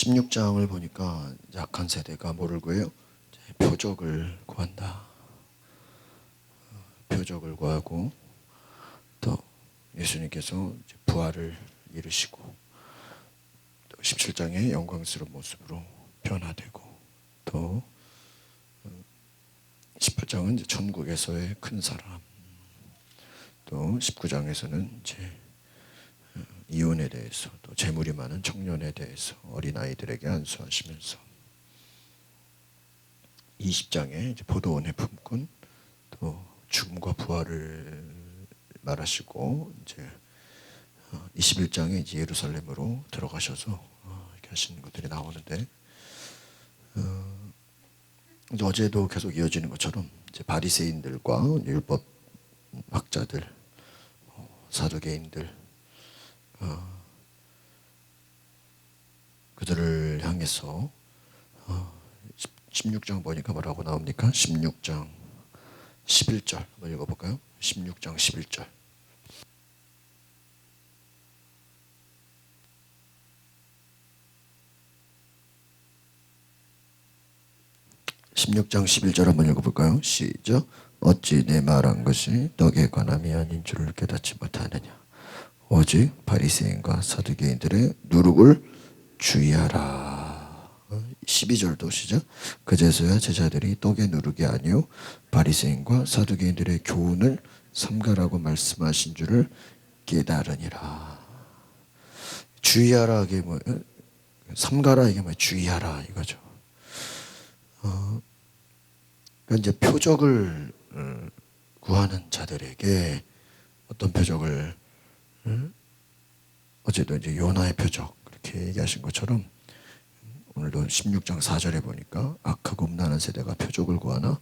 16장을 보니까 약한 세대가 뭐를 구해요? 표적을 구한다. 표적을 구하고 또 예수님께서 부활을 이루시고 또 17장의 영광스러운 모습으로 변화되고 또 18장은 이제 천국에서의 큰 사람, 또 19장에서는 이제 이혼에 대해서 또 재물이 많은 청년에 대해서 어린아이들에게 안수하시면서 20장에 이제 포도원의 품꾼 또 죽음과 부활을 말하시고 이제 21장에 이제 예루살렘으로 들어가셔서 이렇게 하시는 것들이 나오는데 어제도 계속 이어지는 것처럼 이제 바리새인들과 율법 학자들, 사두개인들 그들을 향해서 16장 보니까 뭐라고 나옵니까? 16장 11절 한번 읽어볼까요? 16장 11절 16장 11절 한번 읽어볼까요? 시작. 어찌 내 말한 것이 떡에 관함이 아닌 줄을 깨닫지 못하느냐. 오직 바리새인과 사두개인들의 누룩을 주의하라. 12절도 시작. 그제서야 제자들이 떡의 누룩이 아니요 바리새인과 사두개인들의 교훈을 삼가라고 말씀하신 줄을 깨달으니라. 주의하라 이게 뭐 삼가라 이게 뭐 주의하라 이거죠. 그러니까 이제 표적을 구하는 자들에게 어떤 표적을 어제도 이제 요나의 표적 그렇게 얘기하신 것처럼 오늘도 16장 4절에 보니까 악하고 음란한 세대가 표적을 구하나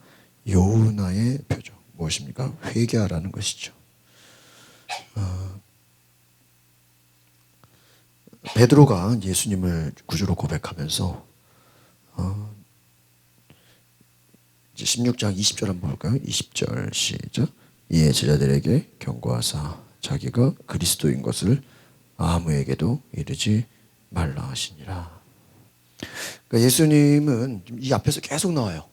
요나의 표적 무엇입니까? 회개하라는 것이죠. 베드로가 예수님을 구주로 고백하면서 이제 16장 20절 한번 볼까요? 20절 시작. 이에 제자들에게 경고하사 자기가 그리스도인 것을 아무에게도 이르지 말라 하시니라. 그러니까 예수님은 이 앞에서 계속 나와요.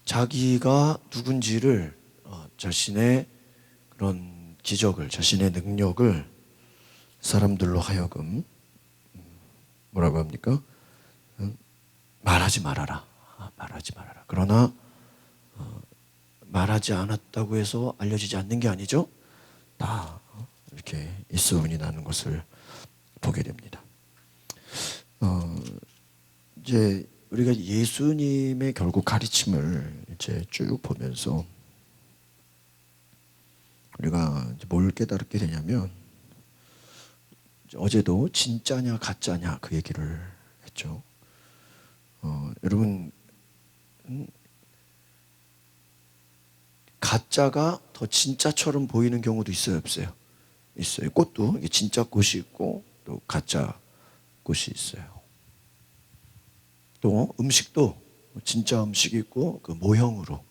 자기가 누군지를 자신의 그런 기적을, 자신의 능력을 사람들로 하여금 뭐라고 합니까? 말하지 말아라. 말하지 말아라. 그러나 말하지 않았다고 해서 알려지지 않는 게 아니죠. 다 이렇게 일소문이 나는 것을 보게 됩니다. 이제 우리가 예수님의 결국 가르침을 이제 쭉 보면서 우리가 이제 뭘 깨달게 되냐면 어제도 진짜냐 가짜냐 그 얘기를 했죠. 여러분 가짜가 더 진짜처럼 보이는 경우도 있어요, 없어요? 있어요. 꽃도 이게 진짜 꽃이 있고 또 가짜 꽃이 있어요. 또 음식도 진짜 음식이 있고 그 모형으로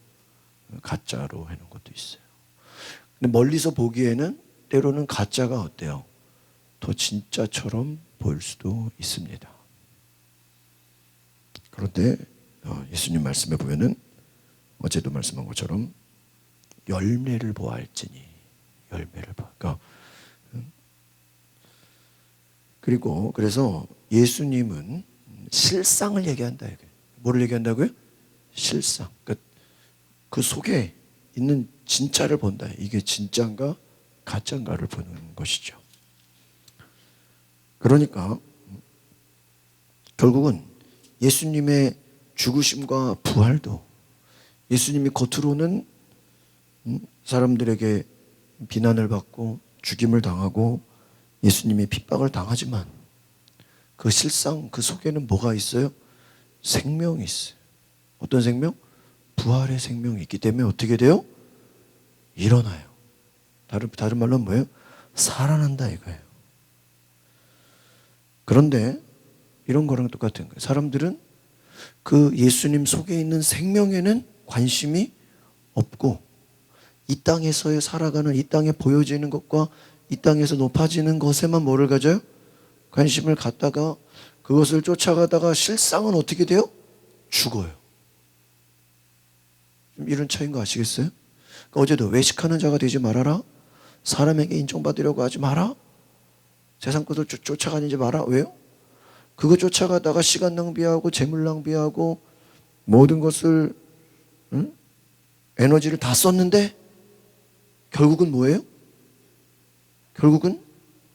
가짜로 해놓은 것도 있어요. 근데 멀리서 보기에는 때로는 가짜가 어때요? 더 진짜처럼 보일 수도 있습니다. 그런데 예수님 말씀에 보면은 어제도 말씀한 것처럼 열매를 보아할지니 열매를 봐. 그리고 그래서 예수님은 실상을 얘기한다. 뭐를 얘기한다고요? 실상. 그 속에 있는 진짜를 본다. 이게 진짜인가 가짜인가를 보는 것이죠. 그러니까 결국은 예수님의 죽으심과 부활도 예수님이 겉으로는 사람들에게 비난을 받고 죽임을 당하고 예수님이 핍박을 당하지만 그 실상 그 속에는 뭐가 있어요? 생명이 있어요. 어떤 생명? 부활의 생명이 있기 때문에 어떻게 돼요? 일어나요. 다른 말로 뭐예요? 살아난다 이거예요. 그런데 이런 거랑 똑같은 거예요. 사람들은 그 예수님 속에 있는 생명에는 관심이 없고 이 땅에서의 살아가는 이 땅에 보여지는 것과 이 땅에서 높아지는 것에만 뭐를 가져요? 관심을 갖다가 그것을 쫓아가다가 실상은 어떻게 돼요? 죽어요. 이런 차이인 거 아시겠어요? 그러니까 어제도 외식하는 자가 되지 말아라. 사람에게 인정받으려고 하지 마라. 세상 것을 쫓아가지 마라. 왜요? 그거 쫓아가다가 시간 낭비하고 재물 낭비하고 모든 것을 에너지를 다 썼는데 결국은 뭐예요? 결국은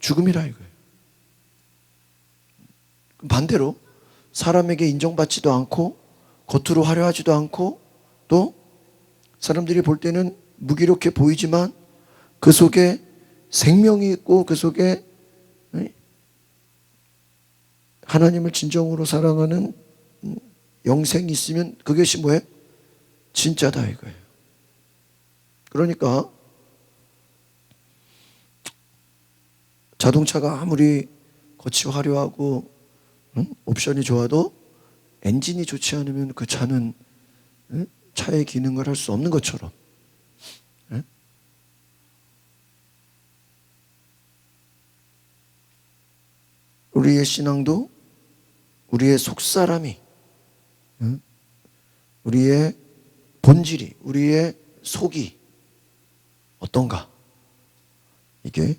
죽음이라 이거예요. 반대로 사람에게 인정받지도 않고 겉으로 화려하지도 않고 또 사람들이 볼 때는 무기력해 보이지만 그 속에 생명이 있고 그 속에 하나님을 진정으로 사랑하는 영생이 있으면 그것이 뭐예요? 진짜다 이거예요. 그러니까 자동차가 아무리 겉이 화려하고 옵션이 좋아도 엔진이 좋지 않으면 그 차는 차의 기능을 할 수 없는 것처럼 우리의 신앙도 우리의 속사람이 우리의 본질이 우리의 속이 어떤가 이게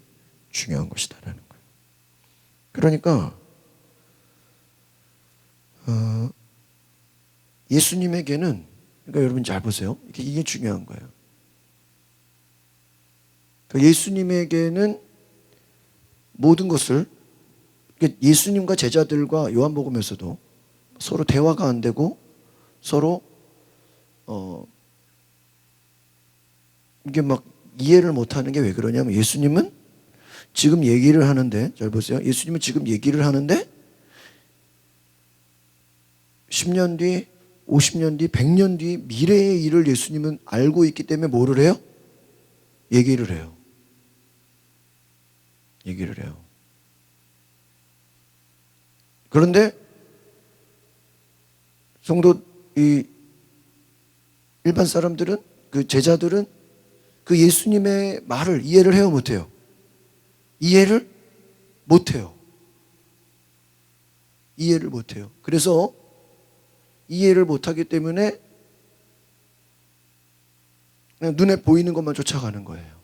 중요한 것이다라는 거예요. 그러니까 예수님에게는 그러니까 여러분 잘 보세요. 이게 중요한 거예요. 그러니까 예수님에게는 모든 것을 예수님과 제자들과 요한복음에서도 서로 대화가 안 되고 서로 이게 막 이해를 못하는 게 왜 그러냐면 예수님은 지금 얘기를 하는데 잘 보세요. 예수님은 지금 얘기를 하는데 10년 뒤, 50년 뒤, 100년 뒤 미래의 일을 예수님은 알고 있기 때문에 뭐를 해요? 얘기를 해요. 얘기를 해요. 그런데 성도 이 일반 사람들은 그 제자들은 그 예수님의 말을 이해를 해요, 못해요? 이해를 못해요. 이해를 못해요. 그래서 이해를 못하기 때문에 그냥 눈에 보이는 것만 쫓아가는 거예요.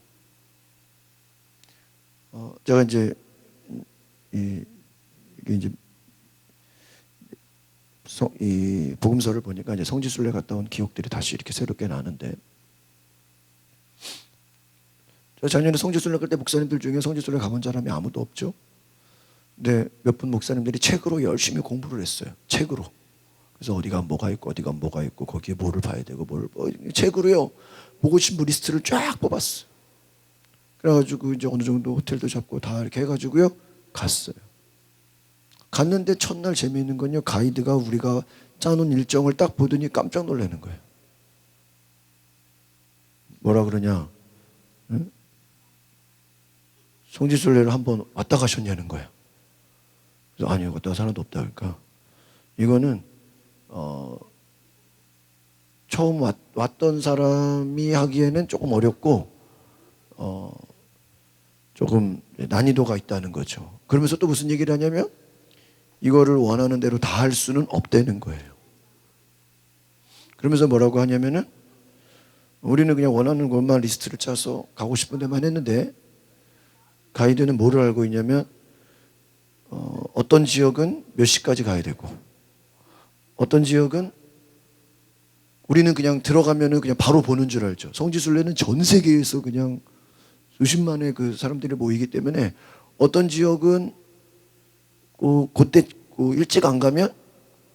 제가 이제 이게 이제 이 복음서를 보니까 이제 성지순례 갔다 온 기억들이 다시 이렇게 새롭게 나는데, 저 작년에 성지순례 갈 때 목사님들 중에 성지순례 가본 사람이 아무도 없죠. 근데 몇 분 목사님들이 책으로 열심히 공부를 했어요. 책으로. 그래서 어디가 뭐가 있고 어디가 뭐가 있고 거기에 뭐를 봐야 되고 책으로요 보고 싶은 리스트를 쫙 뽑았어요. 그래가지고 이제 어느 정도 호텔도 잡고 다 이렇게 해가지고요 갔어요. 갔는데 첫날 재미있는 건요, 가이드가 우리가 짜놓은 일정을 딱 보더니 깜짝 놀라는 거예요. 뭐라 그러냐, 응? 성지순례를 한번 왔다 가셨냐는 거예요. 그래서 아니요, 왔다 간 사람도 없다. 그러니까 이거는 처음 왔던 사람이 하기에는 조금 어렵고 조금 난이도가 있다는 거죠. 그러면서 또 무슨 얘기를 하냐면 이거를 원하는 대로 다 할 수는 없다는 거예요. 그러면서 뭐라고 하냐면은 우리는 그냥 원하는 것만 리스트를 짜서 가고 싶은 데만 했는데 가이드는 뭐를 알고 있냐면 어떤 지역은 몇 시까지 가야 되고 어떤 지역은 우리는 그냥 들어가면은 그냥 바로 보는 줄 알죠. 성지순례는 전 세계에서 그냥 수십만의 그 사람들이 모이기 때문에 어떤 지역은 그때 일찍 안 가면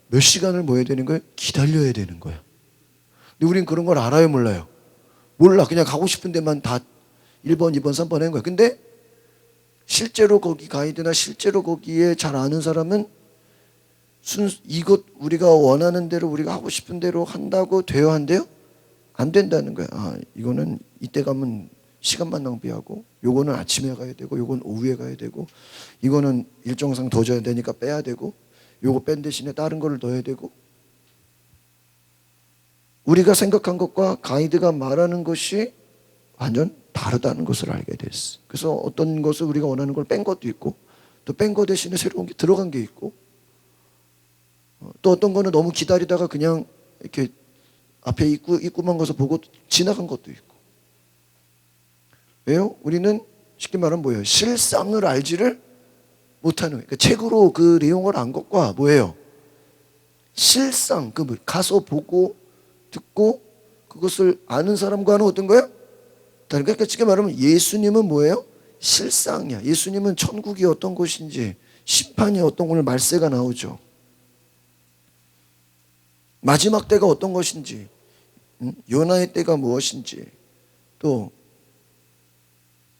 몇 시간을 뭐 해야 되는 거예요? 기다려야 되는 거예요. 근데 우린 그런 걸 알아요, 몰라요? 몰라. 그냥 가고 싶은 데만 다 1번, 2번, 3번 하는 거예요. 근데 실제로 거기 가이드나 실제로 거기에 잘 아는 사람은 이것 우리가 원하는 대로 우리가 하고 싶은 대로 한다고 돼야 한대요? 안 된다는 거예요. 이거는 이때 가면 시간만 낭비하고 요거는 아침에 가야 되고 요건 오후에 가야 되고 이거는 일정상 더 줘야 되니까 빼야 되고 요거 뺀 대신에 다른 거를 넣어야 되고 우리가 생각한 것과 가이드가 말하는 것이 완전 다르다는 것을 알게 됐어. 그래서 어떤 것을 우리가 원하는 걸 뺀 것도 있고 또 뺀 거 대신에 새로운 게 들어간 게 있고 또 어떤 거는 너무 기다리다가 그냥 이렇게 앞에 입구만 가서 보고 지나간 것도 있고. 왜요? 우리는 쉽게 말하면 뭐예요? 실상을 알지를 못하는 거예요. 그러니까 책으로 그 내용을 안 것과 뭐예요? 실상, 가서 보고 듣고 그것을 아는 사람과는 어떤 거예요? 그러니까 쉽게 말하면 예수님은 뭐예요? 실상이야. 예수님은 천국이 어떤 곳인지, 심판이 어떤 오늘 말세가 나오죠. 마지막 때가 어떤 것인지, 요나의 때가 무엇인지, 또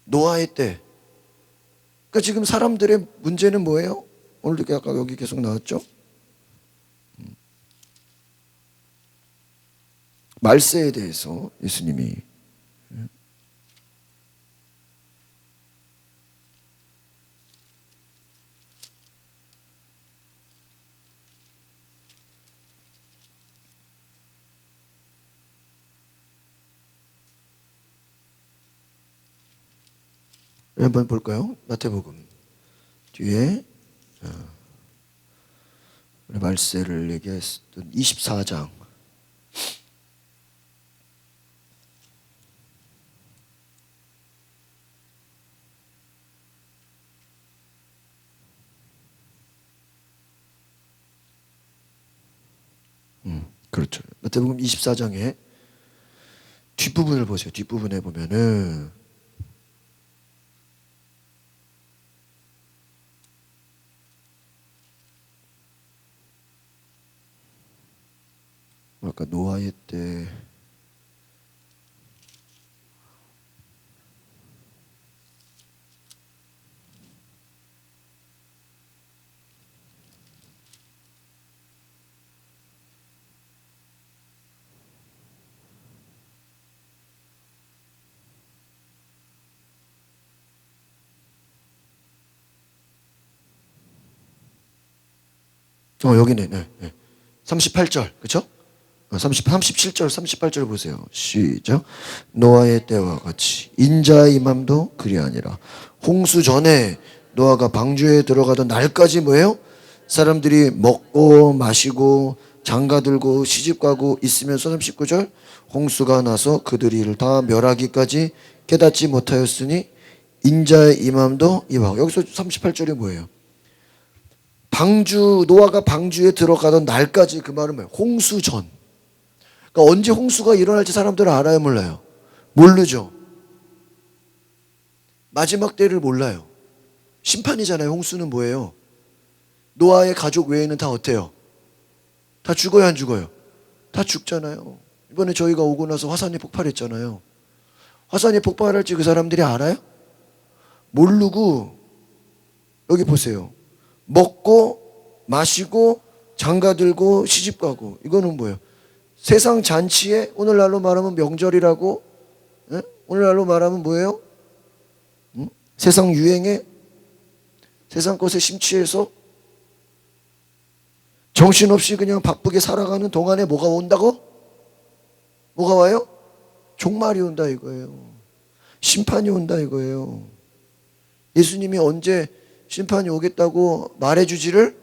노아의 때. 그러니까 지금 사람들의 문제는 뭐예요? 오늘도 아까 여기 계속 나왔죠? 말세에 대해서 예수님이 한번 볼까요? 마태복음 뒤에 말세를 얘기했던 24장. 그렇죠. 마태복음 24장에 뒷부분을 보세요. 뒷부분에 보면은 아까 노아의 때 여기네. 네. 38절. 그렇죠? 37절, 38절 보세요. 시작. 노아의 때와 같이 인자의 임함도 그리 아니라 홍수 전에 노아가 방주에 들어가던 날까지 뭐예요? 사람들이 먹고 마시고 장가들고 시집가고 있으면서 39절 홍수가 나서 그들이 이를 다 멸하기까지 깨닫지 못하였으니 인자의 임함도 임하고. 여기서 38절이 뭐예요? 노아가 방주에 들어가던 날까지, 그 말은 뭐예요? 홍수 전. 그러니까 언제 홍수가 일어날지 사람들은 알아요, 몰라요? 모르죠. 마지막 때를 몰라요. 심판이잖아요. 홍수는 뭐예요? 노아의 가족 외에는 다 어때요? 다 죽어요, 안 죽어요? 다 죽잖아요. 이번에 저희가 오고 나서 화산이 폭발했잖아요. 화산이 폭발할지 그 사람들이 알아요? 모르고, 여기 보세요. 먹고 마시고 장가들고 시집가고. 이거는 뭐예요? 세상 잔치에, 오늘날로 말하면 명절이라고, 오늘날로 말하면 뭐예요? 세상 유행에, 세상 것에 심취해서 정신없이 그냥 바쁘게 살아가는 동안에 뭐가 온다고? 뭐가 와요? 종말이 온다 이거예요. 심판이 온다 이거예요. 예수님이 언제 심판이 오겠다고 말해주지를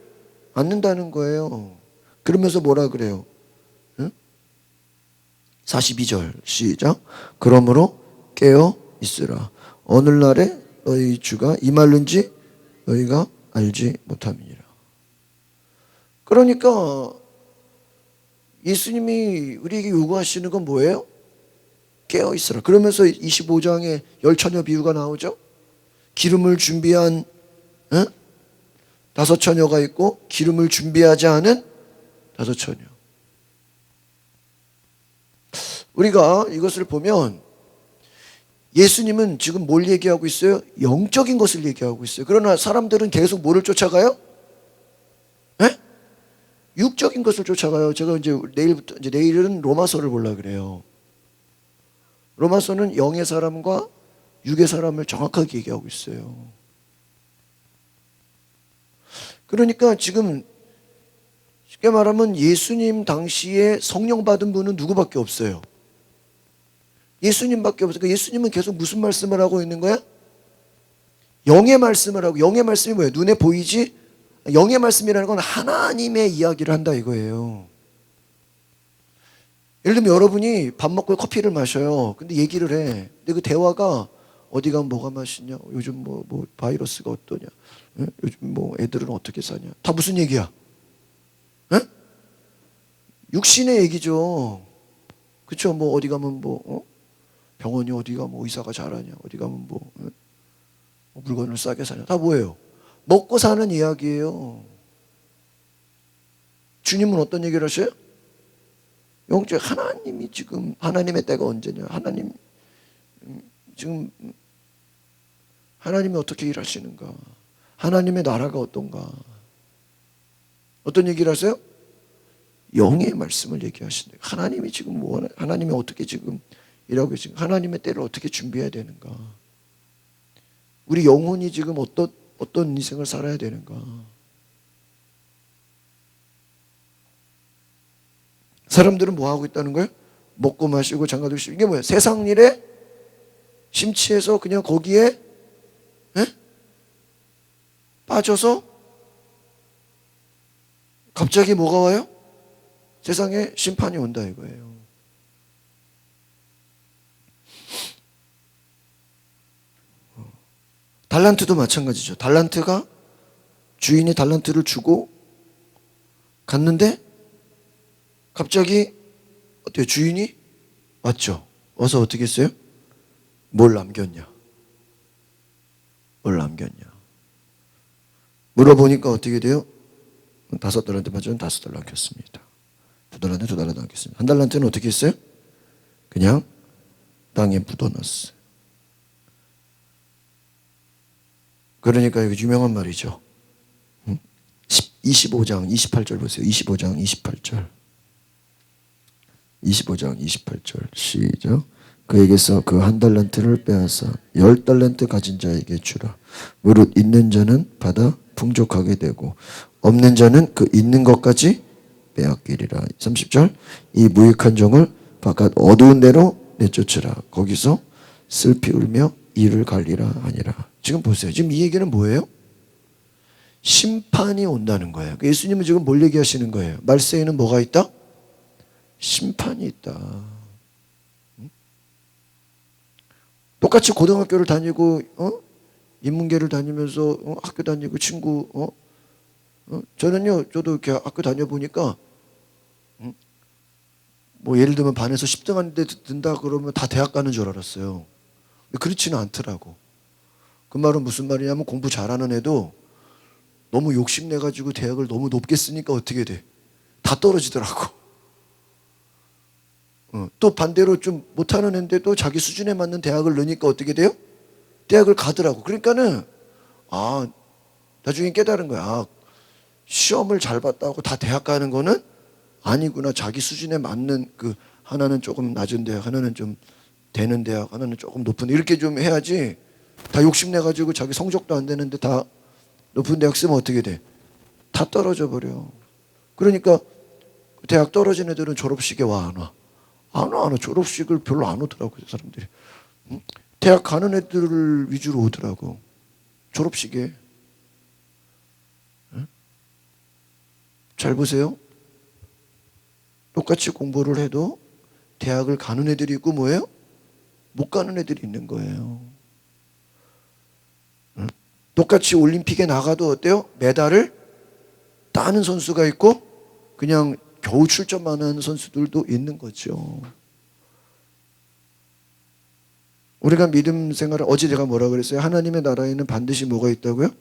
않는다는 거예요. 그러면서 뭐라 그래요? 42절 시작. 그러므로 깨어 있으라. 오늘날에 너희 주가 임할는지 너희가 알지 못함이니라. 그러니까 예수님이 우리에게 요구하시는 건 뭐예요? 깨어 있으라. 그러면서 25장에 열처녀 비유가 나오죠. 기름을 준비한 5처녀가 있고 기름을 준비하지 않은 5처녀. 우리가 이것을 보면 예수님은 지금 뭘 얘기하고 있어요? 영적인 것을 얘기하고 있어요. 그러나 사람들은 계속 뭐를 쫓아가요? 육적인 것을 쫓아가요. 제가 내일은 로마서를 보려고 그래요. 로마서는 영의 사람과 육의 사람을 정확하게 얘기하고 있어요. 그러니까 지금 쉽게 말하면 예수님 당시에 성령 받은 분은 누구밖에 없어요? 예수님밖에 없어요. 그러니까 예수님은 계속 무슨 말씀을 하고 있는 거야? 영의 말씀을 하고, 영의 말씀이 뭐예요? 눈에 보이지 영의 말씀이라는 건 하나님의 이야기를 한다 이거예요. 예를 들면 여러분이 밥 먹고 커피를 마셔요. 근데 얘기를 해. 근데 그 대화가 어디 가면 뭐가 맛있냐? 요즘 뭐 바이러스가 어떠냐? 응? 요즘 뭐 애들은 어떻게 사냐? 다 무슨 얘기야? 응? 육신의 얘기죠. 그쵸? 뭐 어디 가면 병원이 어디 가면 의사가 잘하냐? 어디 가면 물건을 싸게 사냐? 다 뭐예요? 먹고 사는 이야기예요. 주님은 어떤 얘기를 하셔요? 영적 하나님이 지금 하나님의 때가 언제냐? 하나님 지금 하나님이 어떻게 일하시는가? 하나님의 나라가 어떤가? 어떤 얘기를 하세요? 영의 말씀을 얘기하시는 거예요. 하나님이 지금 하나님이 어떻게 지금 일하고 계신가? 하나님의 때를 어떻게 준비해야 되는가? 우리 영혼이 지금 어떤 인생을 살아야 되는가? 사람들은 뭐 하고 있다는 거예요? 먹고 마시고 장가도 쉬고 이게 뭐예요? 세상 일에 심취해서 그냥 거기에 빠져서 갑자기 뭐가 와요? 세상에 심판이 온다 이거예요. 달란트도 마찬가지죠. 달란트가 주인이 달란트를 주고 갔는데 갑자기 어때요? 주인이 왔죠. 와서 어떻게 했어요? 뭘 남겼냐? 뭘 남겼냐? 물어보니까 어떻게 돼요? 5달란트 맞으면 5달란트 남겼습니다. 2달란트 2달란트 남겼습니다. 1달란트는 어떻게 했어요? 그냥 땅에 묻어놨어요. 그러니까 이거 유명한 말이죠. 25장 28절 보세요. 25장 28절. 25장 28절 시작. 그에게서 그 1달란트를 빼앗아 10달란트 가진 자에게 주라. 무릇 있는 자는 받아 풍족하게 되고 없는 자는 그 있는 것까지 빼앗기리라. 30절. 이 무익한 종을 바깥 어두운 데로 내쫓으라. 거기서 슬피 울며 이를 갈리라 하니라. 지금 보세요. 지금 이 얘기는 뭐예요? 심판이 온다는 거예요. 예수님은 지금 뭘 얘기하시는 거예요? 말세에는 뭐가 있다? 심판이 있다. 똑같이 고등학교를 다니고 인문계를 다니면서 학교 다니고 친구 저도 이렇게 학교 다녀보니까 뭐 예를 들면 반에서 10등 하는데 든다 그러면 다 대학 가는 줄 알았어요. 그렇지는 않더라고. 그 말은 무슨 말이냐면 공부 잘하는 애도 너무 욕심내가지고 대학을 너무 높게 쓰니까 어떻게 돼? 다 떨어지더라고. 또 반대로 좀 못하는 애인데도 자기 수준에 맞는 대학을 넣으니까 어떻게 돼요? 대학을 가더라고. 그러니까는 나중에 깨달은 거야. 시험을 잘 봤다고 다 대학 가는 거는 아니구나. 자기 수준에 맞는 하나는 조금 낮은 대학, 하나는 좀 되는 대학, 하나는 조금 높은 이렇게 좀 해야지. 다 욕심내가지고 자기 성적도 안 되는데 다 높은 대학 쓰면 어떻게 돼? 다 떨어져 버려. 그러니까 대학 떨어진 애들은 졸업식에 와, 안 와? 안 와. 졸업식을 별로 안 오더라고요, 사람들이. 대학 가는 애들을 위주로 오더라고. 졸업식에. 잘 보세요. 똑같이 공부를 해도 대학을 가는 애들이 있고 뭐예요? 못 가는 애들이 있는 거예요. 똑같이 올림픽에 나가도 어때요? 메달을 따는 선수가 있고 그냥 겨우 출전만 하는 선수들도 있는 거죠. 우리가 믿음 생활을 어제 제가 뭐라 그랬어요? 하나님의 나라에는 반드시 뭐가 있다고요?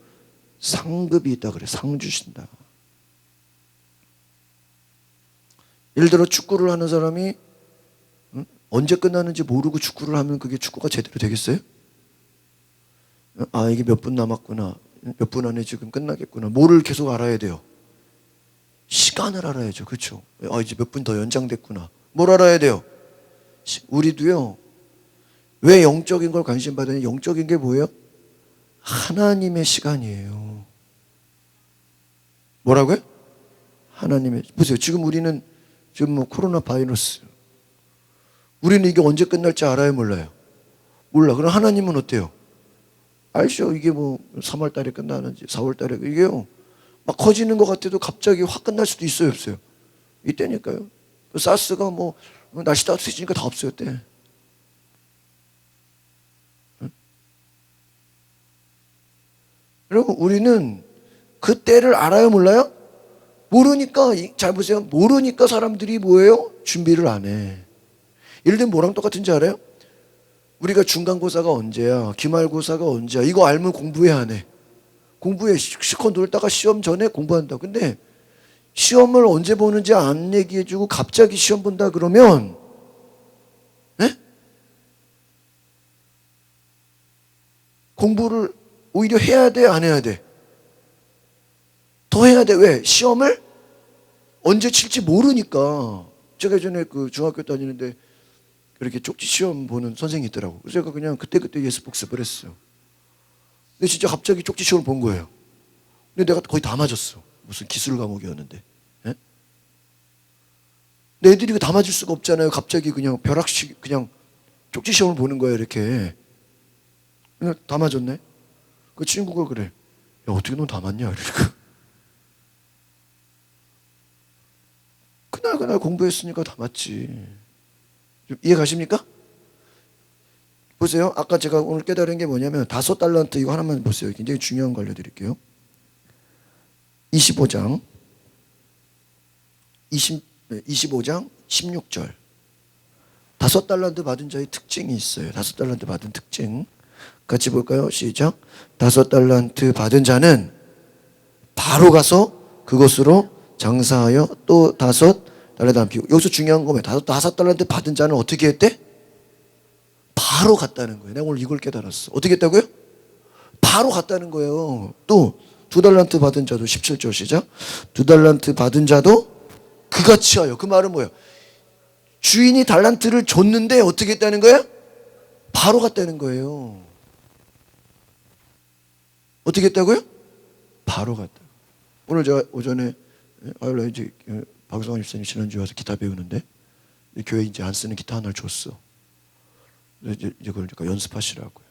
상급이 있다 그래요. 상 주신다. 예를 들어 축구를 하는 사람이 언제 끝나는지 모르고 축구를 하면 그게 축구가 제대로 되겠어요? 이게 몇 분 남았구나. 몇 분 안에 지금 끝나겠구나. 뭐를 계속 알아야 돼요? 시간을 알아야죠. 그렇죠? 이제 몇 분 더 연장됐구나. 뭘 알아야 돼요? 우리도요. 왜 영적인 걸 관심 받으냐? 영적인 게 뭐예요? 하나님의 시간이에요. 뭐라고요? 하나님의. 보세요. 지금 우리는 지금 코로나 바이러스. 우리는 이게 언제 끝날지 알아요? 몰라요? 몰라. 그럼 하나님은 어때요? 알죠? 이게 3월 달에 끝나는지 4월 달에 이게요. 막 커지는 것 같아도 갑자기 확 끝날 수도 있어요, 없어요? 이때니까요. 사스가 뭐 날씨 따뜻해지니까 다 없어졌대. 여러분, 우리는 그 때를 알아요, 몰라요? 모르니까, 잘 보세요. 모르니까 사람들이 뭐예요? 준비를 안 해. 예를 들면 뭐랑 똑같은지 알아요? 우리가 중간고사가 언제야? 기말고사가 언제야? 이거 알면 공부해, 안 해? 공부해. 실컷 놀다가 시험 전에 공부한다. 근데 시험을 언제 보는지 안 얘기해주고 갑자기 시험 본다 그러면, 네? 공부를 오히려 해야 돼, 안 해야 돼? 더 해야 돼. 왜? 시험을 언제 칠지 모르니까. 제가 예전에 그 중학교 다니는데 이렇게 쪽지 시험 보는 선생님이 있더라고. 그래서 제가 그냥 그때 예습 복습을 했어요. 근데 진짜 갑자기 쪽지 시험을 본 거예요. 근데 내가 거의 다 맞았어. 무슨 기술 과목이었는데. 예? 근데 애들이 다 맞을 수가 없잖아요. 갑자기 그냥 벼락식 그냥 쪽지 시험을 보는 거예요. 이렇게. 그냥 다 맞았네. 그 친구가 그래. 야, 어떻게 넌 다 맞냐? 이러니까. 그날 공부했으니까 다 맞지. 이해 가십니까? 보세요. 아까 제가 오늘 깨달은 게 뭐냐면 5달란트 이거 하나만 보세요. 굉장히 중요한 거 알려드릴게요. 25장 25장 16절 5달란트 받은 자의 특징이 있어요. 5달란트 받은 특징 같이 볼까요? 시작. 5달란트 받은 자는 바로 가서 그것으로 장사하여 또 5달란트 남기고. 여기서 중요한 거면 5달란트 받은 자는 어떻게 했대? 바로 갔다는 거예요. 내가 오늘 이걸 깨달았어. 어떻게 했다고요? 바로 갔다는 거예요. 또 2달란트 받은 자도 17절 시작. 2달란트 받은 자도 그같이 하여. 그 말은 뭐예요? 주인이 달란트를 줬는데 어떻게 했다는 거예요? 바로 갔다는 거예요. 어떻게 했다고요? 바로 갔다. 오늘 제가 오전에 이제 박성환 집사님 지난주에 와서 기타 배우는데 교회 이제 안 쓰는 기타 하나를 줬어. 이제 그걸 연습하시라고요.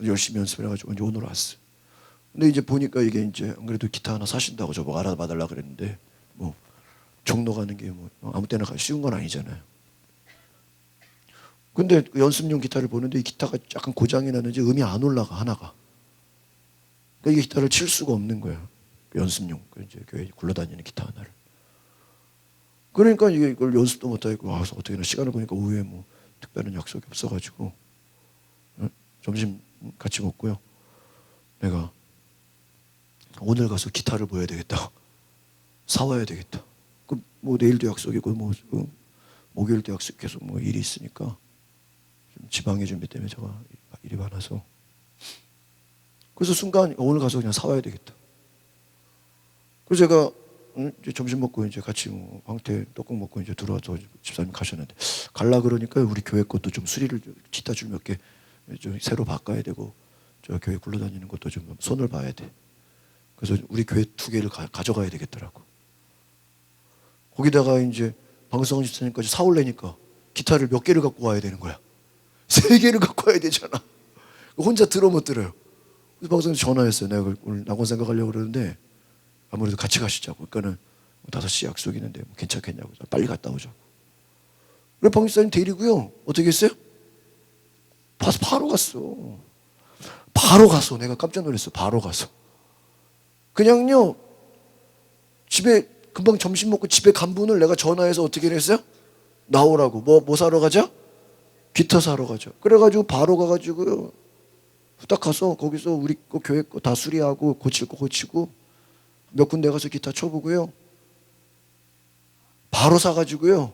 열심히 연습을 해가지고 이제 오늘 왔어요. 근데 이제 보니까 이게 이제 안 그래도 기타 하나 사신다고 저보고 알아봐달라 그랬는데 뭐 종로 가는 게 뭐 아무 때나 쉬운 건 아니잖아요. 근데 그 연습용 기타를 보는데 이 기타가 약간 고장이 나는지 음이 안 올라가 하나가. 그러니까 이 기타를 칠 수가 없는 거예요. 연습용 이제 교회 굴러다니는 기타 하나를. 그러니까 이걸 연습도 못하고 와서 어떻게나 시간을 보니까 오후에 뭐 특별한 약속이 없어가지고 점심 같이 먹고요. 내가 오늘 가서 기타를 보여야 되겠다. 사와야 되겠다. 뭐 내일도 약속이고 뭐 목요일도 약속 계속 뭐 일이 있으니까 좀 지방의 준비 때문에 제가 일이 많아서 그래서 순간 오늘 가서 그냥 사와야 되겠다. 그래서 제가 이제 점심 먹고 이제 같이 뭐 황태 떡국 먹고 이제 들어와서 집사님 가셨는데 갈라 그러니까 우리 교회 것도 좀 수리를 기타 줄 몇 개 좀 새로 바꿔야 되고 저 교회 굴러다니는 것도 좀 손을 봐야 돼. 그래서 우리 교회 2개를 가져가야 되겠더라고. 거기다가 이제 방성원 집사님까지 사올래니까 기타를 몇 개를 갖고 와야 되는 거야. 3개를 갖고 와야 되잖아. 혼자 들어 못 들어요. 그래서 방성원이 전화했어요. 내가 오늘 낙원 생각하려고 그러는데 아무래도 같이 가시자고. 그러니까는 5시 약속이 있는데 뭐 괜찮겠냐고. 빨리 갔다 오자고. 그래 방 집사님 데리고요. 어떻게 했어요? 바로 갔어. 바로 가서 내가 깜짝 놀랐어. 바로 가서. 그냥요. 집에 금방 점심 먹고 집에 간 분을 내가 전화해서 어떻게 했어요? 나오라고. 뭐 사러 가자? 기타 사러 가자. 그래가지고 바로 가가지고요. 후딱 가서 거기서 우리 거 교회 거 다 수리하고 고칠 거 고치고 몇 군데 가서 기타 쳐보고요. 바로 사가지고요.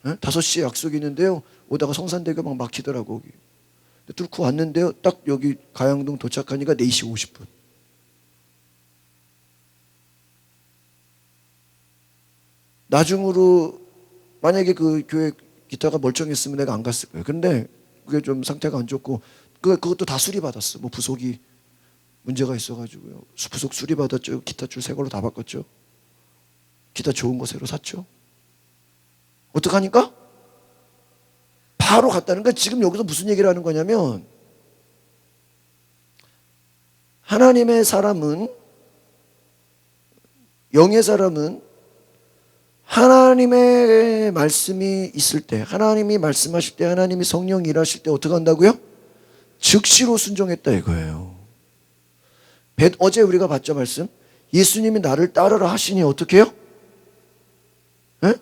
5시에 약속이 있는데요. 오다가 성산대교 막 막히더라고. 거기. 뚫고 왔는데요. 딱 여기 가양동 도착하니까 4시 50분. 나중으로 만약에 그 교회 기타가 멀쩡했으면 내가 안 갔을 거예요. 근데 그게 좀 상태가 안 좋고 그것도 다 수리받았어. 뭐 부속이 문제가 있어가지고요. 부속 수리받았죠. 기타 줄 새 걸로 다 바꿨죠. 기타 좋은 거 새로 샀죠. 어떡하니까? 바로 갔다는 건 지금 여기서 무슨 얘기를 하는 거냐면 하나님의 사람은 영의 사람은 하나님의 말씀이 있을 때, 하나님이 말씀하실 때, 하나님이 성령이 일하실 때 어떻게 한다고요? 즉시로 순종했다 이거예요. 어제 우리가 봤죠 말씀? 예수님이 나를 따르라 하시니 어떻게 해요? 예?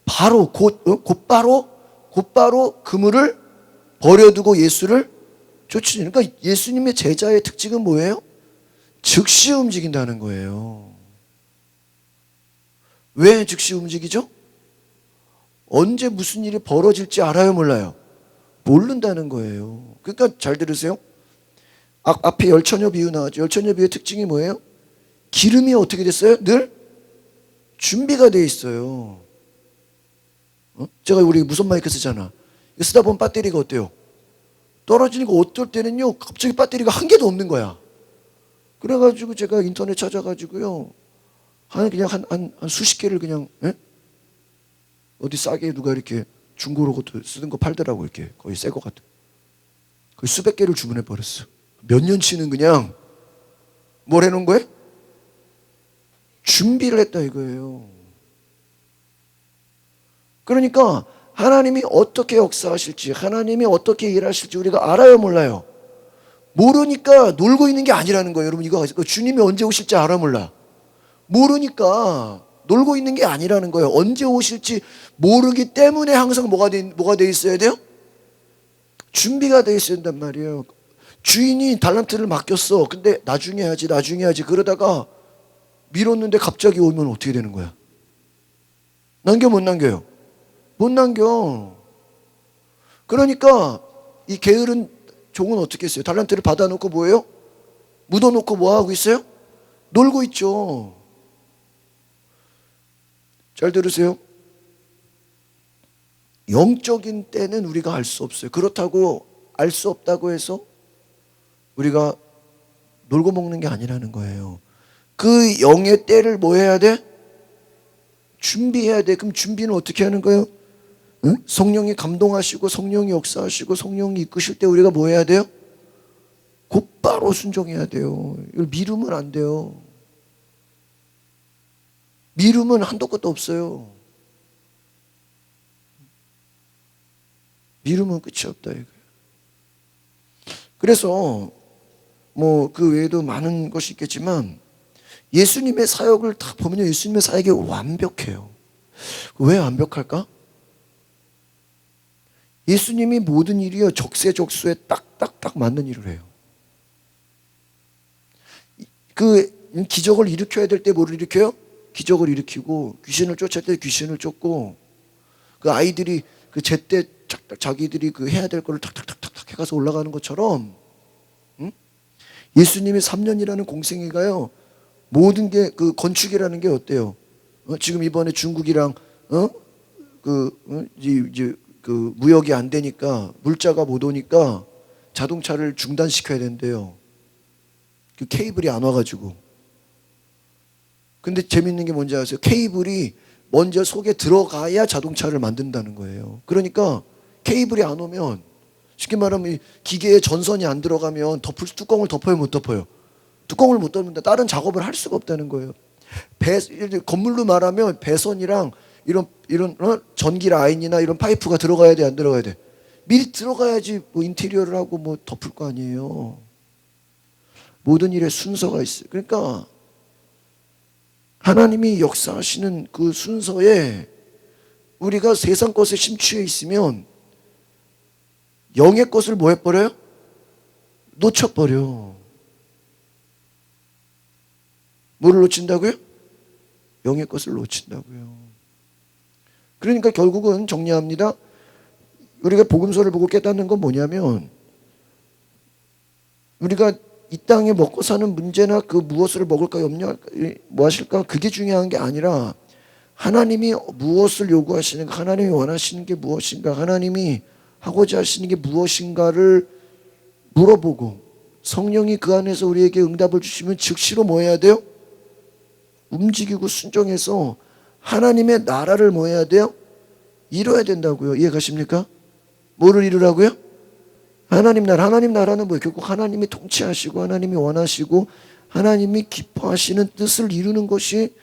바로 곧바로 그물을 버려두고 예수를 쫓으니. 그러니까 예수님의 제자의 특징은 뭐예요? 즉시 움직인다는 거예요. 왜 즉시 움직이죠? 언제 무슨 일이 벌어질지 알아요, 몰라요? 모른다는 거예요. 그러니까 잘 들으세요. 앞에 열처녀 비유 나왔죠. 열처녀 비유의 특징이 뭐예요? 기름이 어떻게 됐어요? 늘 준비가 돼 있어요. 제가 우리 무선 마이크 쓰잖아. 이거 쓰다 보면 배터리가 어때요? 떨어지니까 어떨 때는요, 갑자기 배터리가 한 개도 없는 거야. 그래가지고 제가 인터넷 찾아가지고요, 그냥 한 수십 개를 그냥, 예? 어디 싸게 누가 이렇게 중고로 쓰는 거 팔더라고, 이렇게. 거의 새 거 같은. 거의 수백 개를 주문해 버렸어. 몇 년치는 그냥, 뭘 해놓은 거예요? 준비를 했다 이거예요. 그러니까 하나님이 어떻게 역사하실지, 하나님이 어떻게 일하실지 우리가 알아요, 몰라요? 모르니까 놀고 있는 게 아니라는 거예요. 여러분 이거 주님이 언제 오실지 알아, 몰라? 모르니까 놀고 있는 게 아니라는 거예요. 언제 오실지 모르기 때문에 항상 뭐가 돼 있어야 돼요? 준비가 돼 있어야 된단 말이에요. 주인이 달란트를 맡겼어. 근데 나중에 하지 그러다가 미뤘는데 갑자기 오면 어떻게 되는 거야? 남겨 못 남겨요? 못 남겨. 그러니까 이 게으른 종은 어떻게 했어요? 달란트를 받아놓고 뭐예요? 묻어놓고 뭐 하고 있어요? 놀고 있죠. 잘 들으세요. 영적인 때는 우리가 알 수 없어요. 그렇다고 알 수 없다고 해서 우리가 놀고 먹는 게 아니라는 거예요. 그 영의 때를 뭐 해야 돼? 준비해야 돼. 그럼 준비는 어떻게 하는 거예요? 응? 성령이 감동하시고 성령이 역사하시고 성령이 이끄실 때 우리가 뭐 해야 돼요? 곧바로 순종해야 돼요. 이걸 미루면 안 돼요. 미루면 한도 끝도 없어요. 미루면 끝이 없다 이거예요. 그래서 뭐 그 외에도 많은 것이 있겠지만 예수님의 사역을 다 보면요, 예수님의 사역이 완벽해요. 왜 완벽할까? 예수님이 모든 일이요 적세적소에 딱딱딱 맞는 일을 해요. 그 기적을 일으켜야 될 때 뭐를 일으켜요? 기적을 일으키고, 귀신을 쫓을 때 귀신을 쫓고, 그 아이들이 그 제때 자기들이 그 해야 될 거를 탁탁탁탁 해가서 올라가는 것처럼, 응? 예수님이 3년이라는 공생애가요, 모든 게 그 건축이라는 게 어때요? 지금 이번에 중국이랑 이제 그 무역이 안 되니까, 물자가 못 오니까 자동차를 중단시켜야 된대요. 그 케이블이 안 와가지고. 근데 재밌는 게 뭔지 아세요? 케이블이 먼저 속에 들어가야 자동차를 만든다는 거예요. 그러니까 케이블이 안 오면, 쉽게 말하면 기계에 전선이 안 들어가면 뚜껑을 덮어요, 못 덮어요? 뚜껑을 못 덮는다. 다른 작업을 할 수가 없다는 거예요. 건물로 말하면 배선이랑 이런 전기 라인이나 이런 파이프가 들어가야 돼, 안 들어가야 돼? 미리 들어가야지 뭐 인테리어를 하고 뭐 덮을 거 아니에요. 모든 일에 순서가 있어요. 그러니까 하나님이 역사하시는 그 순서에 우리가 세상 것에 심취해 있으면 영의 것을 뭐 해버려요? 놓쳐버려. 뭐를 놓친다고요? 영의 것을 놓친다고요. 그러니까 결국은 정리합니다. 우리가 복음서를 보고 깨닫는 건 뭐냐면, 우리가 이 땅에 먹고 사는 문제나 그 무엇을 먹을까 염려할까 뭐 하실까 그게 중요한 게 아니라, 하나님이 무엇을 요구하시는가, 하나님이 원하시는 게 무엇인가, 하나님이 하고자 하시는 게 무엇인가를 물어보고 성령이 그 안에서 우리에게 응답을 주시면 즉시로 뭐 해야 돼요? 움직이고 순종해서 하나님의 나라를 뭐 해야 돼요? 이뤄야 된다고요. 이해 가십니까? 뭐를 이루라고요? 하나님 나라. 하나님 나라는 뭐예요? 결국 하나님이 통치하시고 하나님이 원하시고 하나님이 기뻐하시는 뜻을 이루는 것이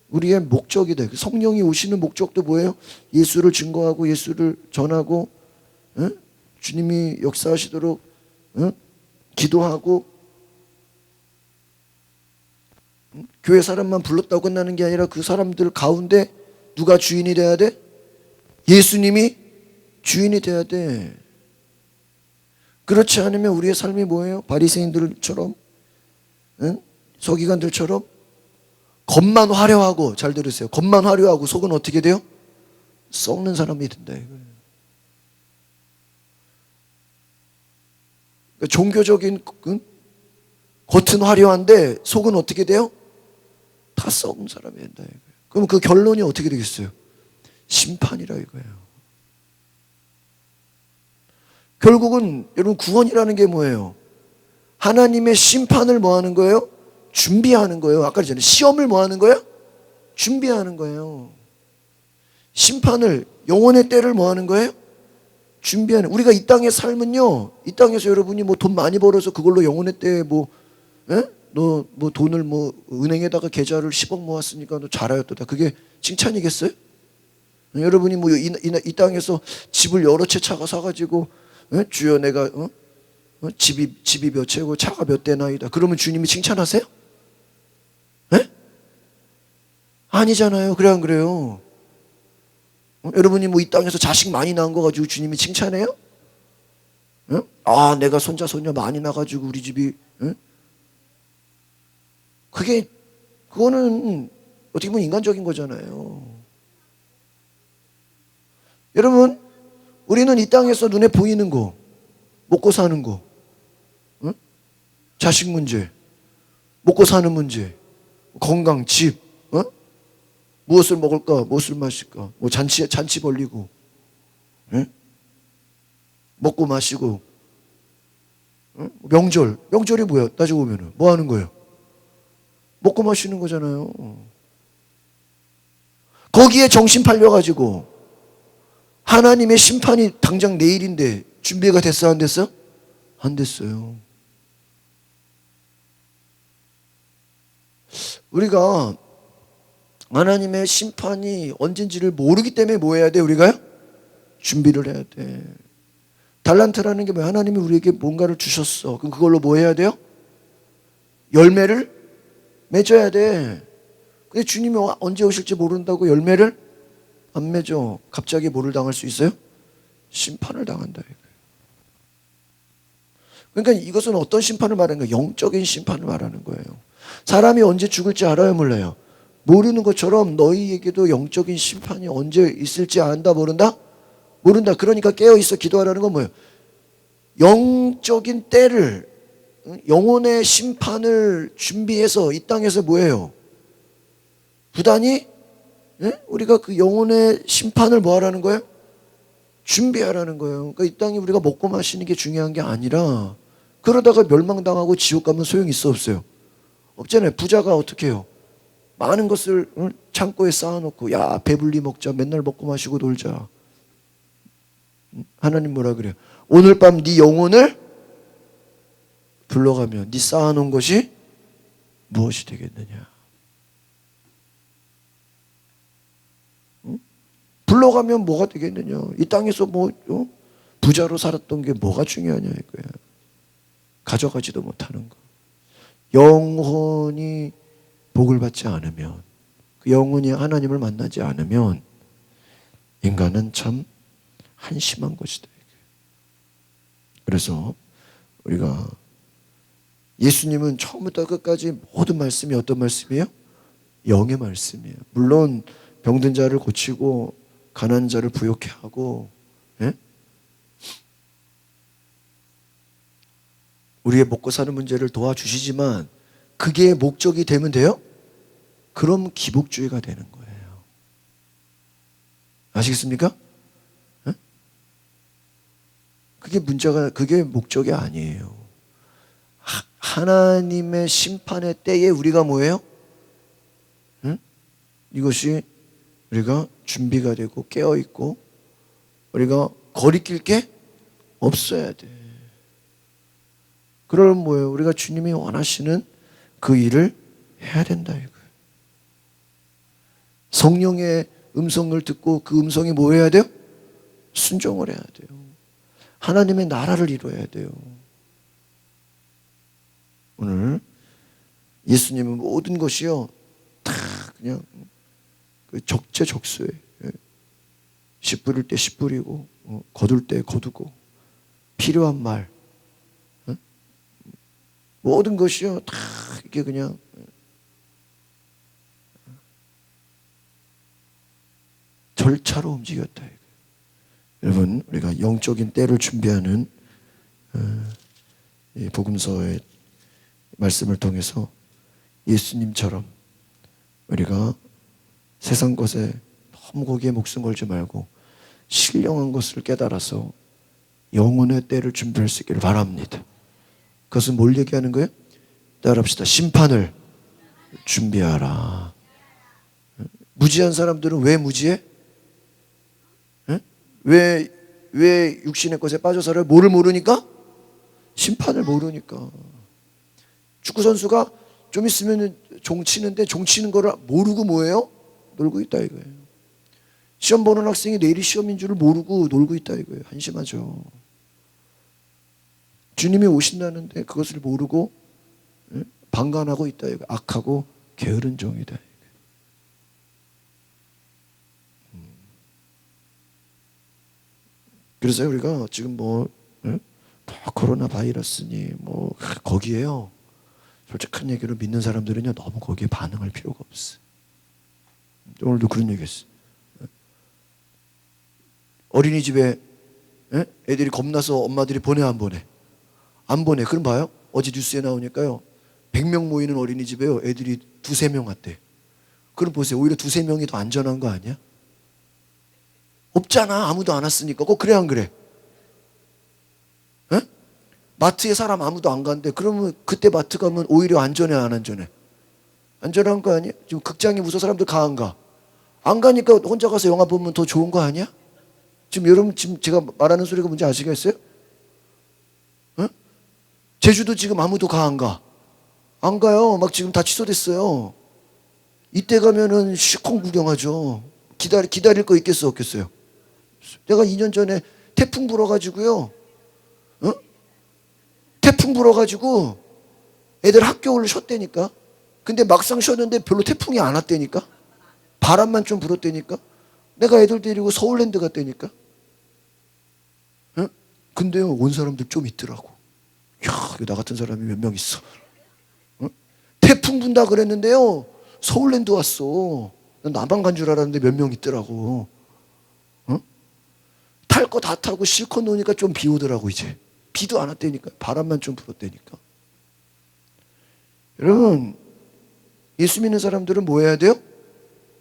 우리의 목적이다. 성령이 오시는 목적도 뭐예요? 예수를 증거하고 예수를 전하고, 응? 주님이 역사하시도록, 응? 기도하고, 응? 교회 사람만 불렀다고 끝나는 게 아니라 그 사람들 가운데 누가 주인이 돼야 돼? 예수님이 주인이 돼야 돼. 그렇지 않으면 우리의 삶이 뭐예요? 바리새인들처럼, 응? 서기관들처럼 겉만 화려하고, 잘 들으세요. 겉만 화려하고 속은 어떻게 돼요? 썩는 사람이 된다 이거예요. 그러니까 종교적인 겉은 화려한데 속은 어떻게 돼요? 다 썩은 사람이 된다 이거예요. 그럼 그 결론이 어떻게 되겠어요? 심판이라 이거예요. 결국은 여러분 구원이라는 게 뭐예요? 하나님의 심판을 뭐 하는 거예요? 준비하는 거예요. 아까 전에 시험을 뭐 하는 거예요? 준비하는 거예요. 심판을, 영혼의 때를 뭐 하는 거예요? 준비하는. 우리가 이 땅의 삶은요, 이 땅에서 여러분이 뭐 돈 많이 벌어서 그걸로 영혼의 때에 뭐, 너 뭐 돈을 뭐 은행에다가 계좌를 10억 모았으니까 너 잘하였다. 그게 칭찬이겠어요? 여러분이 뭐 이 땅에서 집을 여러 채 차가 사가지고, 주여 내가 집이 몇 채고 차가 몇 대나이다. 그러면 주님이 칭찬하세요? 아니잖아요. 그래 안 그래요? 여러분이 뭐 이 땅에서 자식 많이 낳은 거 가지고 주님이 칭찬해요? 아, 내가 손자 손녀 많이 낳아가지고 우리 집이, 그거는 어떻게 보면 인간적인 거잖아요. 여러분, 우리는 이 땅에서 눈에 보이는 거, 먹고 사는 거, 자식 문제, 먹고 사는 문제, 건강, 집, 무엇을 먹을까, 무엇을 마실까, 뭐 잔치 벌리고, 먹고 마시고, 명절이 뭐야? 따지고 보면은 뭐 하는 거예요? 먹고 마시는 거잖아요. 거기에 정신 팔려가지고 하나님의 심판이 당장 내일인데 준비가 됐어, 안 됐어? 안 됐어요. 우리가 하나님의 심판이 언젠지를 모르기 때문에 뭐 해야 돼? 우리가요? 준비를 해야 돼. 달란트라는 게 뭐야? 하나님이 우리에게 뭔가를 주셨어. 그럼 그걸로 뭐 해야 돼요? 열매를 맺어야 돼. 근데 주님이 언제 오실지 모른다고 열매를 안 맺어. 갑자기 뭐를 당할 수 있어요? 심판을 당한다. 그러니까 이것은 어떤 심판을 말하는 거예요? 영적인 심판을 말하는 거예요. 사람이 언제 죽을지 알아요, 몰라요? 모르는 것처럼 너희에게도 영적인 심판이 언제 있을지 안다, 모른다? 모른다. 그러니까 깨어있어 기도하라는 건 뭐예요? 영적인 때를, 영혼의 심판을 준비해서 이 땅에서 뭐예요? 부단히 우리가 그 영혼의 심판을 뭐 하라는 거예요? 준비하라는 거예요. 그러니까 이 땅에 우리가 먹고 마시는 게 중요한 게 아니라, 그러다가 멸망당하고 지옥 가면 소용이 있어, 없어요? 없잖아요. 부자가 어떻게 해요? 많은 것을 창고에 쌓아놓고, 야, 배불리 먹자, 맨날 먹고 마시고 놀자. 하나님 뭐라 그래요? 오늘 밤 네 영혼을 불러가면 네 쌓아놓은 것이 무엇이 되겠느냐? 불러가면 뭐가 되겠느냐? 이 땅에서 뭐 부자로 살았던 게 뭐가 중요하냐 이거야. 가져가지도 못하는 거. 영혼이 복을 받지 않으면, 그 영혼이 하나님을 만나지 않으면 인간은 참 한심한 것이다. 그래서 우리가 예수님은 처음부터 끝까지 모든 말씀이 어떤 말씀이에요? 영의 말씀이에요. 물론 병든 자를 고치고 가난한 자를 부욕해 하고, 우리의 먹고 사는 문제를 도와주시지만 그게 목적이 되면 돼요? 그럼 기복주의가 되는 거예요. 아시겠습니까? 그게 목적이 아니에요. 하나님의 심판의 때에 우리가 뭐예요? 이것이 우리가 준비가 되고 깨어있고 우리가 거리낄 게 없어야 돼. 그러면 뭐예요? 우리가 주님이 원하시는 그 일을 해야 된다 이거예요. 성령의 음성을 듣고 그 음성이 뭐 해야 돼요? 순종을 해야 돼요. 하나님의 나라를 이루어야 돼요. 오늘 예수님은 모든 것이요 다 그냥 그 적재적소에, 씨 뿌릴 때 씨 뿌리고 거둘 때 거두고 필요한 말, 모든 것이요 다 이게 그냥 절차로 움직였다. 여러분, 우리가 영적인 때를 준비하는 이 복음서의 말씀을 통해서 예수님처럼 우리가 세상 것에 너무 거기에 목숨 걸지 말고 신령한 것을 깨달아서 영혼의 때를 준비할 수 있기를 바랍니다. 그것은 뭘 얘기하는 거예요? 따라합시다. 심판을 준비하라. 무지한 사람들은 왜 무지해? 왜 육신의 것에 빠져 살아요? 뭐를 모르니까? 심판을 모르니까. 축구선수가 좀 있으면 종 치는데 종 치는 거를 모르고 뭐예요? 놀고 있다 이거예요. 시험 보는 학생이 내일이 시험인 줄을 모르고 놀고 있다 이거예요. 한심하죠. 주님이 오신다는데 그것을 모르고 방관하고 있다 이거예요. 악하고 게으른 종이다. 그래서 우리가 지금 뭐 코로나 바이러스니 뭐 거기에요. 솔직한 얘기로 믿는 사람들은요 너무 거기에 반응할 필요가 없어. 오늘도 그런 얘기했어. 어린이집에 애들이 겁나서 엄마들이 보내 안 보내? 안 보내. 그럼 봐요. 어제 뉴스에 나오니까요 100명 모이는 어린이집에요 애들이 2-3명 왔대. 그럼 보세요. 오히려 2-3명이 더 안전한 거 아니야? 없잖아. 아무도 안 왔으니까. 꼭 그래 안 그래? 에? 마트에 사람 아무도 안 간대. 그러면 그때 마트 가면 오히려 안전해 안 안전해? 안전한 거 아니야? 지금 극장이 무서워 사람들 가 안 가? 안 가니까 혼자 가서 영화 보면 더 좋은 거 아니야? 지금 여러분 지금 제가 말하는 소리가 뭔지 아시겠어요? 에? 제주도 지금 아무도 가 안 가? 안 가요. 막 지금 다 취소됐어요. 이때 가면은 시콩 구경하죠. 기다릴 거 있겠어 없겠어요? 내가 2년 전에 태풍 불어가지고요. 태풍 불어가지고 애들 학교를 쉬었다니까. 근데 막상 쉬었는데 별로 태풍이 안 왔다니까. 바람만 좀 불었다니까. 내가 애들 데리고 서울랜드 갔다니까. 근데요 온 사람들 좀 있더라고. 야, 나 같은 사람이 몇 명 있어. 태풍 분다 그랬는데요 서울랜드 왔어. 난 나만 간 줄 알았는데 몇 명 있더라고. 탈 거 다 타고 실컷 노니까 좀 비 오더라고. 이제 비도 안 왔다니까. 바람만 좀 불었다니까. 여러분 예수 믿는 사람들은 뭐 해야 돼요?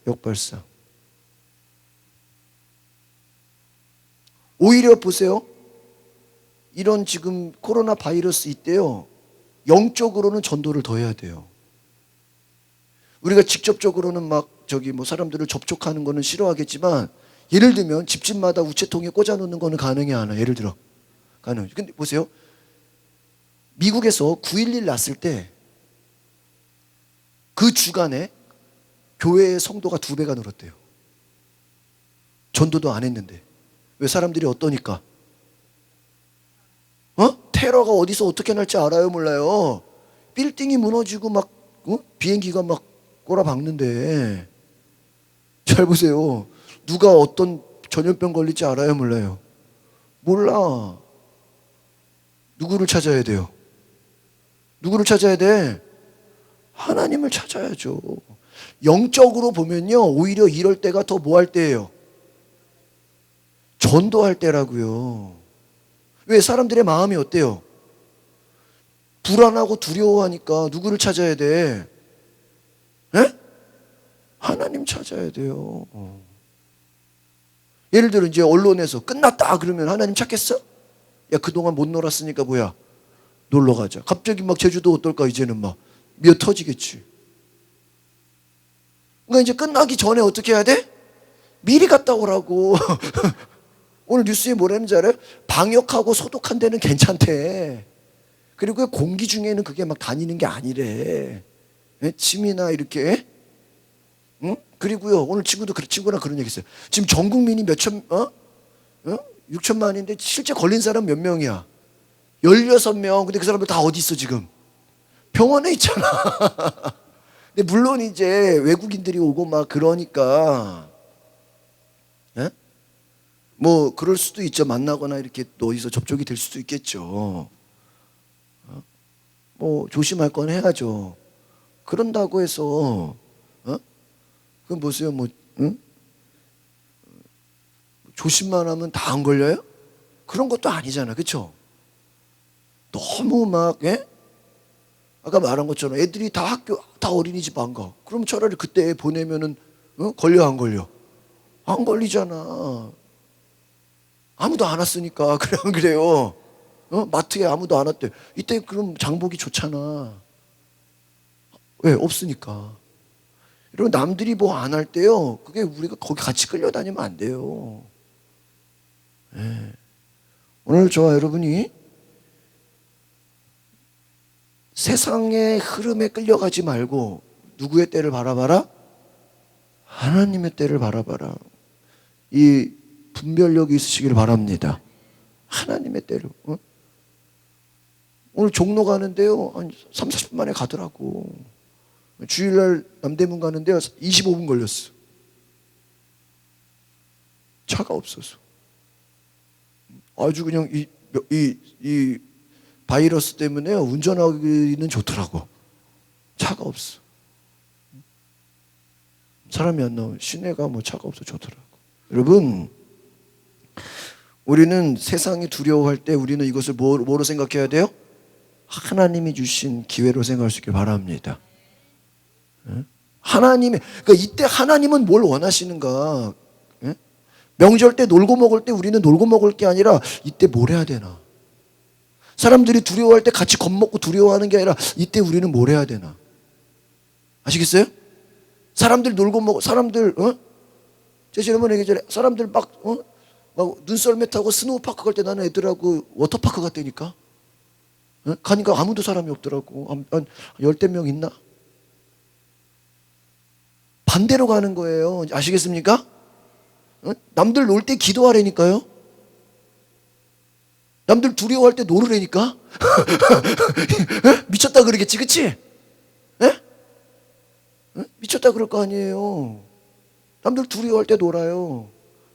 역발상. 오히려 보세요. 이런 지금 코로나 바이러스 이때요 영적으로는 전도를 더 해야 돼요. 우리가 직접적으로는 막 저기 뭐 사람들을 접촉하는 거는 싫어하겠지만 예를 들면 집집마다 우체통에 꽂아 놓는 거는 가능해 안 해? 예를 들어 가능. 근데 보세요. 미국에서 9.11 났을 때 그 주간에 교회의 성도가 2배가 늘었대요. 전도도 안 했는데. 왜? 사람들이 어떠니까? 테러가 어디서 어떻게 날지 알아요 몰라요? 빌딩이 무너지고 막 비행기가 막 꼬라박는데 잘 보세요. 누가 어떤 전염병 걸릴지 알아요 몰라요? 몰라. 누구를 찾아야 돼요? 누구를 찾아야 돼? 하나님을 찾아야죠. 영적으로 보면요 오히려 이럴 때가 더 뭐 할 때예요? 전도할 때라고요. 왜? 사람들의 마음이 어때요? 불안하고 두려워하니까 누구를 찾아야 돼? 에? 하나님 찾아야 돼요. 예를 들어 이제 언론에서 끝났다 그러면 하나님 찾겠어? 야 그동안 못 놀았으니까 뭐야? 놀러 가자. 갑자기 막 제주도 어떨까? 이제는 막 미어 터지겠지. 그러니까 이제 끝나기 전에 어떻게 해야 돼? 미리 갔다 오라고. 오늘 뉴스에 뭐라는지 알아요? 방역하고 소독한 데는 괜찮대. 그리고 공기 중에는 그게 막 다니는 게 아니래. 침이나 이렇게 그리고요, 오늘 친구랑 그런 얘기 했어요. 지금 전 국민이 6천만인데 실제 걸린 사람 몇 명이야? 16명. 근데 그 사람들 다 어디 있어 지금? 병원에 있잖아. 근데 물론 이제 외국인들이 오고 막 그러니까, 예? 뭐 그럴 수도 있죠. 만나거나 이렇게 또 어디서 접촉이 될 수도 있겠죠. 뭐 조심할 건 해야죠. 그런다고 해서 그럼 보세요. 뭐 조심만 하면 다 안 걸려요? 그런 것도 아니잖아. 그렇죠? 너무 막 아까 말한 것처럼 애들이 다 학교 다 어린이집 안 가. 그럼 차라리 그때 보내면은 걸려 안 걸려? 안 걸리잖아. 아무도 안 왔으니까. 그래 안 그래요? 마트에 아무도 안 왔대. 이때 그럼 장보기 좋잖아. 왜? 없으니까. 여러분 남들이 뭐 안 할 때요, 그게 우리가 거기 같이 끌려다니면 안 돼요. 네. 오늘 저와 여러분이 세상의 흐름에 끌려가지 말고 누구의 때를 바라봐라? 하나님의 때를 바라봐라. 이 분별력이 있으시길 바랍니다. 하나님의 때를. 오늘 종로 가는데요, 한 3, 40분 만에 가더라고. 주일날 남대문 가는데요, 25분 걸렸어. 차가 없어서. 아주 그냥 이 바이러스 때문에 운전하기는 좋더라고. 차가 없어. 사람이 안 나오면 시내가 뭐 차가 없어 좋더라고. 여러분, 우리는 세상이 두려워할 때 우리는 이것을 뭐로 생각해야 돼요? 하나님이 주신 기회로 생각할 수 있길 바랍니다. 하나님의, 그러니까 이때 하나님은 뭘 원하시는가? 명절 때 놀고 먹을 때 우리는 놀고 먹을 게 아니라 이때 뭘 해야 되나? 사람들이 두려워할 때 같이 겁먹고 두려워하는 게 아니라 이때 우리는 뭘 해야 되나? 아시겠어요? 사람들 놀고 먹고 사람들 제가 지난번에 얘기했잖아요. 사람들 막 눈썰매 타고 스노우파크 갈 때 나는 애들하고 워터파크 갔다니까. 가니까 아무도 사람이 없더라고. 한 10명 있나? 반대로 가는 거예요. 아시겠습니까? 남들 놀 때 기도하라니까요. 남들 두려워할 때 놀으라니까. 미쳤다 그러겠지, 그치? 미쳤다 그럴 거 아니에요. 남들 두려워할 때 놀아요.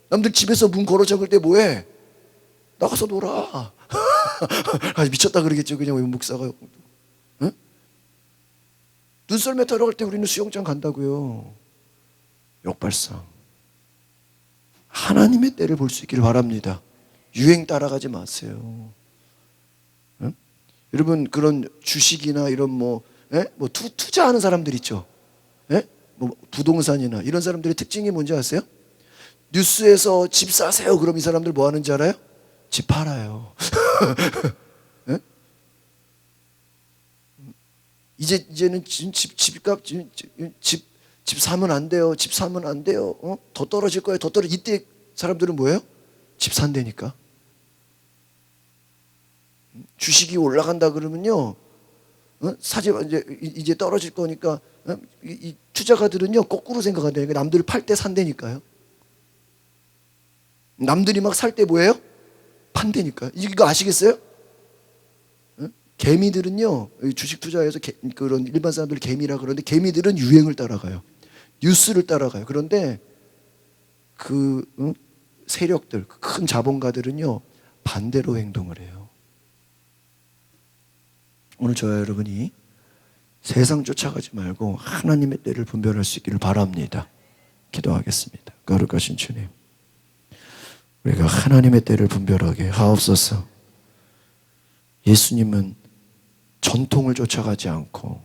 남들 집에서 문 걸어 잠글 때 뭐해? 나가서 놀아. 미쳤다 그러겠죠, 그냥 왜 목사가. 눈썰매 타러 갈 때 우리는 수영장 간다고요. 역발상. 하나님의 때를 볼 수 있기를 바랍니다. 유행 따라가지 마세요. 여러분 그런 주식이나 이런 투자하는 사람들 있죠. 뭐 부동산이나 이런 사람들의 특징이 뭔지 아세요? 뉴스에서 집 사세요. 그럼 이 사람들 뭐 하는지 알아요? 집 팔아요. 이제는 집값 집 사면 안 돼요. 집 사면 안 돼요. 더 떨어질 거예요. 더 떨어져. 이때 사람들은 뭐예요? 집 산다니까. 주식이 올라간다 그러면요, 사재 이제 떨어질 거니까 이 투자가들은요 거꾸로 생각한다니까. 남들 팔 때 산다니까요. 남들이 막 살 때 뭐예요? 판다니까요. 이거 아시겠어요? 개미들은요, 주식 투자에서 그런 일반 사람들 개미라 그러는데 개미들은 유행을 따라가요. 뉴스를 따라가요. 그런데 그 세력들, 큰 자본가들은요 반대로 행동을 해요. 오늘 저와 여러분이 세상 쫓아가지 말고 하나님의 때를 분별할 수 있기를 바랍니다. 기도하겠습니다. 거룩하신 주님, 우리가 하나님의 때를 분별하게 하옵소서. 예수님은 전통을 쫓아가지 않고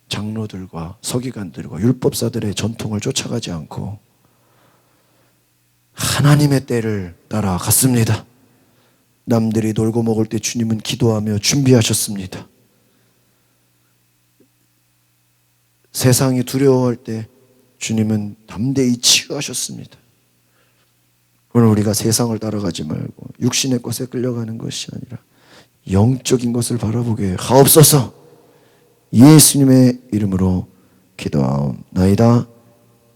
장로들과 서기관들과 율법사들의 전통을 쫓아가지 않고 하나님의 때를 따라갔습니다. 남들이 놀고 먹을 때 주님은 기도하며 준비하셨습니다. 세상이 두려워할 때 주님은 담대히 치유하셨습니다. 오늘 우리가 세상을 따라가지 말고 육신의 것에 끌려가는 것이 아니라 영적인 것을 바라보게 하옵소서. 예수님의 이름으로 기도하옵나이다.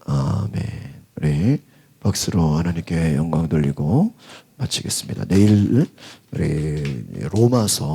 아멘. 우리 박수로 하나님께 영광 돌리고 마치겠습니다. 내일 우리 로마서